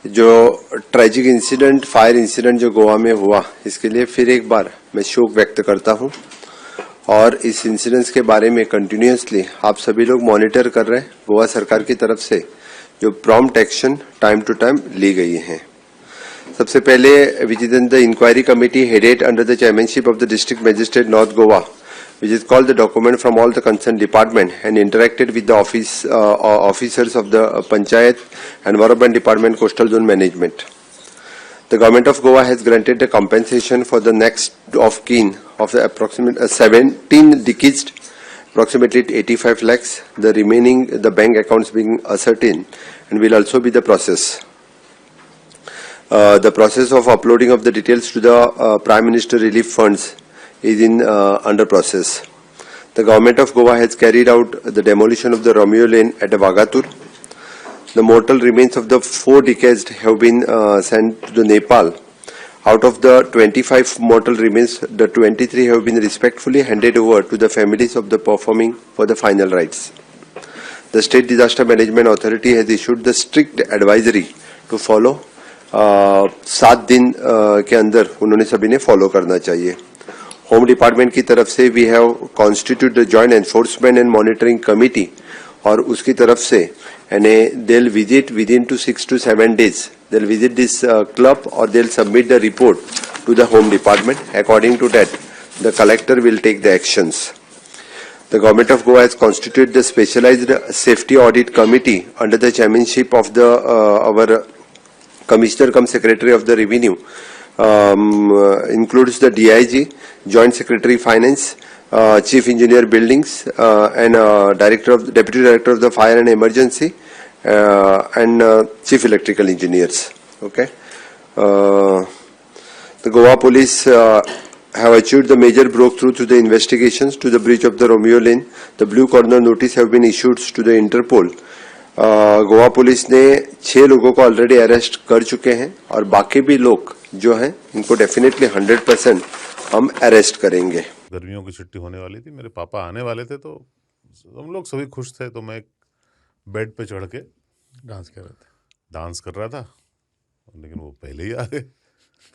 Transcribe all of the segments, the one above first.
जो tragic incident, fire incident जो गोवा में हुआ, इसके लिए फिर एक बार मैं शोक व्यक्त करता हूं और इस इंसिडेंट्स के बारे में कंटिन्यूअसली आप सभी लोग मॉनिटर कर रहे हैं। गोवा सरकार की तरफ से जो prompt action time to time ली गई हैं। सबसे पहले visit the inquiry committee headed under the chairmanship of the district magistrate north Goa, which is called the document from all the concerned department and interacted with the officers of the Panchayat and Environment Department Coastal Zone Management. The government of Goa has granted the compensation for the next of kin of the approximate 17 deceased, approximately 85 lakhs. The remaining, the bank accounts being ascertained, and will also be the process. The process of uploading of the details to the Prime Minister Relief Funds is in under process. The government of Goa has carried out the demolition of the Romeo Lane at Vagatur. The mortal remains of the 4 deceased have been sent to the Nepal. Out of the 25 mortal remains, the 23 have been respectfully handed over to the families of the performing for the final rites. The State Disaster Management Authority has issued the strict advisory to follow. 7 दिन के अंदर उन्होंने सभी ने follow करना चाहिए। Home department की तरफ से we have constitute the joint enforcement and monitoring committee, और उसकी तरफ से यानी they will visit within two 6 to 7 days, they will visit this club और they will submit the report to the home department. According to that the collector will take the actions. The government of Goa has constituted the specialized safety audit committee under the chairmanship of the our commissioner cum secretary of the revenue. Includes the DIG, Joint Secretary Finance, Chief Engineer Buildings, and Deputy Director of the Fire and Emergency, and Chief Electrical Engineers. Okay. The Goa Police have achieved the major breakthrough to the investigations to the breach of the Romeo Lane. The blue corner notice have been issued to the Interpol. Goa police ने 6 लोगों को already arrest कर चुके हैं और बाकी भी लोग जो हैं इनको डेफिनेटली 100% हम अरेस्ट करेंगे। गर्मियों की छुट्टी होने वाली थी, मेरे पापा आने वाले थे, तो हम लोग सभी खुश थे। तो मैं एक बेड पे चढ़ के डांस कर रहा था, लेकिन वो पहले ही आ गए।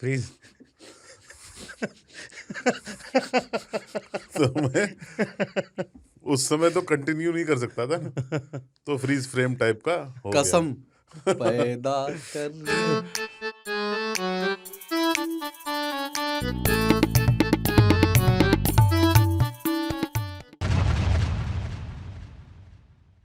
फ्रीज। तो मैं उस समय तो कंटिन्यू नहीं कर सकता था, तो फ्रीज फ्रेम टाइप का हो गया। कसम पैदा कर